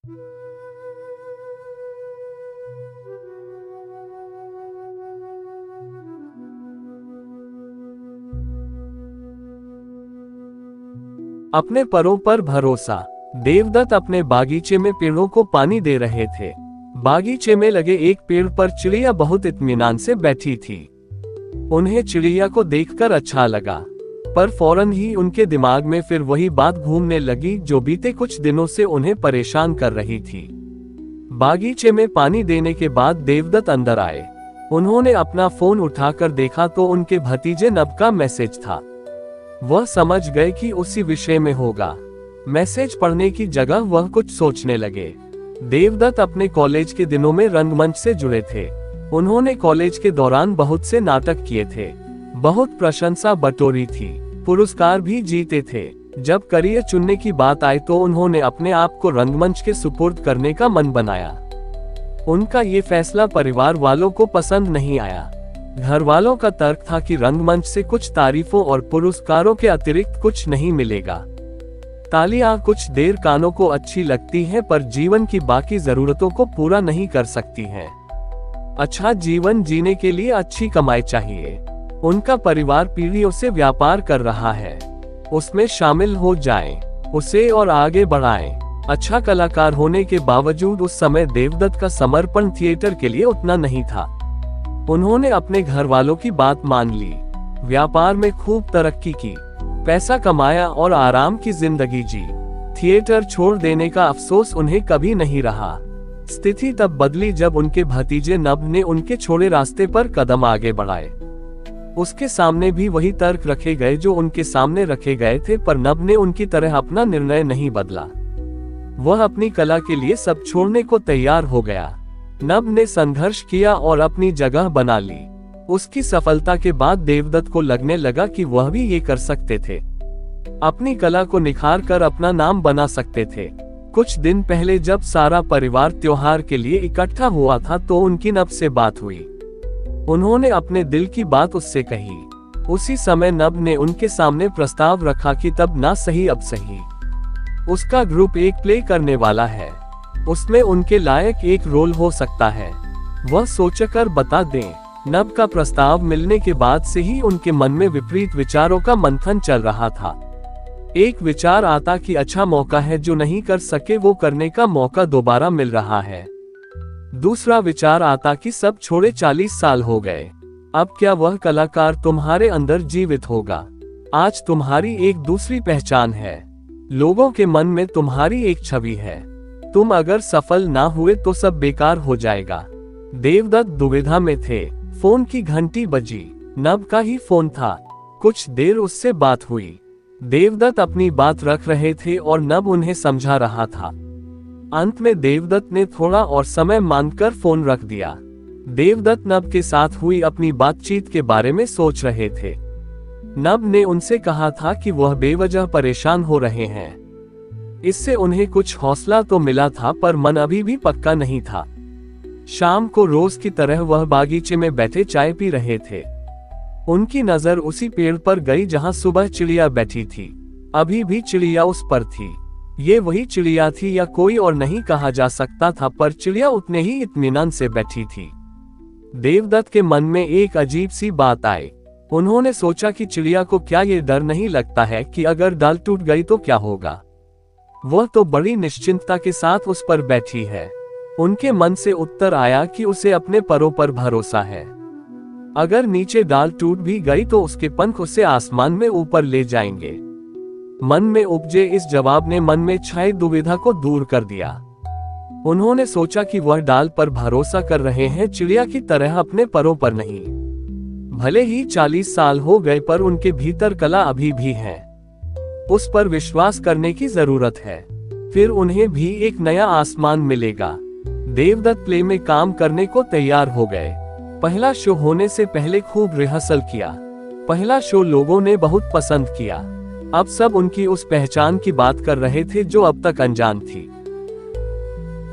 अपने परों पर भरोसा। देवदत्त अपने बागीचे में पेड़ों को पानी दे रहे थे। बागीचे में लगे एक पेड़ पर चिड़िया बहुत इत्मीनान से बैठी थी। उन्हें चिड़िया को देखकर अच्छा लगा, पर फौरन ही उनके दिमाग में फिर वही बात घूमने लगी जो बीते कुछ दिनों से उन्हें परेशान कर रही थी। बागीचे में पानी देने के बाद देवदत्त अंदर आए। उन्होंने अपना फोन उठाकर देखा तो उनके भतीजे नभ का मैसेज था। वह समझ गए कि उसी विषय में होगा। मैसेज पढ़ने की जगह वह कुछ सोचने लगे। देवदत्त अपने कॉलेज के दिनों में रंगमंच से जुड़े थे। उन्होंने कॉलेज के दौरान बहुत से नाटक किए थे, बहुत प्रशंसा बटोरी थी, पुरस्कार भी जीते थे। जब करियर चुनने की बात आई तो उन्होंने अपने आप को रंगमंच के सुपुर्द करने का मन बनाया। उनका ये फैसला परिवार वालों को पसंद नहीं आया। घर वालों का तर्क था कि रंगमंच से कुछ तारीफों और पुरस्कारों के अतिरिक्त कुछ नहीं मिलेगा। तालियां कुछ देर कानों को अच्छी लगती हैं, पर जीवन की बाकी जरूरतों को पूरा नहीं कर सकती हैं। अच्छा जीवन जीने के लिए अच्छी कमाई चाहिए। उनका परिवार पीढ़ियों से व्यापार कर रहा है, उसमें शामिल हो जाएं, उसे और आगे बढ़ाएं। अच्छा कलाकार होने के बावजूद उस समय देवदत्त का समर्पण थिएटर के लिए उतना नहीं था। उन्होंने अपने घर वालों की बात मान ली, व्यापार में खूब तरक्की की, पैसा कमाया और आराम की जिंदगी जी। थिएटर छोड़ देने का अफसोस उन्हें कभी नहीं रहा। स्थिति तब बदली जब उनके भतीजे नभ ने उनके छोड़े रास्ते पर कदम आगे बढ़ाए। उसके सामने भी वही तर्क रखे गए जो उनके सामने रखे गए थे, पर नभ ने उनकी तरह अपना निर्णय नहीं बदला। वह अपनी कला के लिए सब छोड़ने को तैयार हो गया। नभ ने संघर्ष किया और अपनी जगह बना ली। उसकी सफलता के बाद देवदत्त को लगने लगा कि वह भी ये कर सकते थे, अपनी कला को निखार कर अपना नाम बना सकते थे। कुछ दिन पहले जब सारा परिवार त्योहार के लिए इकट्ठा हुआ था तो उनकी नभ से बात हुई। उन्होंने अपने दिल की बात उससे कही। उसी समय नभ ने उनके सामने प्रस्ताव रखा कि तब ना सही अब सही, उसका ग्रुप एक प्ले करने वाला है, उसमें उनके लायक एक रोल हो सकता है, वह सोचकर बता दें। नभ का प्रस्ताव मिलने के बाद से ही उनके मन में विपरीत विचारों का मंथन चल रहा था। एक विचार आता कि अच्छा मौका है, जो नहीं कर सके वो करने का मौका दोबारा मिल रहा है। दूसरा विचार आता कि सब छोड़े 40 साल हो गए, अब क्या वह कलाकार तुम्हारे अंदर जीवित होगा। आज तुम्हारी एक दूसरी पहचान है, लोगों के मन में तुम्हारी एक छवि है। तुम अगर सफल ना हुए तो सब बेकार हो जाएगा। देवदत्त दुविधा में थे। फोन की घंटी बजी। नभ का ही फोन था। कुछ देर उससे बात हुई। देवदत्त अपनी बात रख रहे थे और नभ उन्हें समझा रहा था। अंत में देवदत्त ने थोड़ा और समय मांगकर फोन रख दिया। देवदत्त नभ के साथ हुई अपनी बातचीत के बारे में सोच रहे थे। नभ ने उनसे कहा था कि वह बेवजह परेशान हो रहे हैं। इससे उन्हें कुछ हौसला तो मिला था, पर मन अभी भी पक्का नहीं था। शाम को रोज की तरह वह बागीचे में बैठे चाय पी रहे थे। उनकी नजर उसी पेड़ पर गई जहां सुबह चिड़िया बैठी थी। अभी भी चिड़िया उस पर थी। ये वही चिड़िया थी या कोई और नहीं कहा जा सकता था, पर चिड़िया उतने ही इत्मीनान से बैठी थी। देवदत्त के मन में एक अजीब सी बात आई। उन्होंने सोचा कि चिड़िया को क्या ये डर नहीं लगता है कि अगर डाल टूट गई तो क्या होगा। वह तो बड़ी निश्चिंतता के साथ उस पर बैठी है। उनके मन से उत्तर आया कि उसे अपने परों पर भरोसा है। अगर नीचे डाल टूट भी गई तो उसके पंख उसे आसमान में ऊपर ले जाएंगे। मन में उपजे इस जवाब ने मन में छाई दुविधा को दूर कर दिया। उन्होंने सोचा कि वह डाल पर भरोसा कर रहे हैं, चिड़िया की तरह अपने परों पर नहीं। भले ही 40 साल हो गए, पर उनके भीतर कला अभी भी है। उस पर विश्वास करने की जरूरत है, फिर उन्हें भी एक नया आसमान मिलेगा। देवदत्त प्ले में काम करने को तैयार हो गए। पहला शो होने से पहले खूब रिहर्सल किया। पहला शो लोगों ने बहुत पसंद किया। अब सब उनकी उस पहचान की बात कर रहे थे जो अब तक अनजान थी।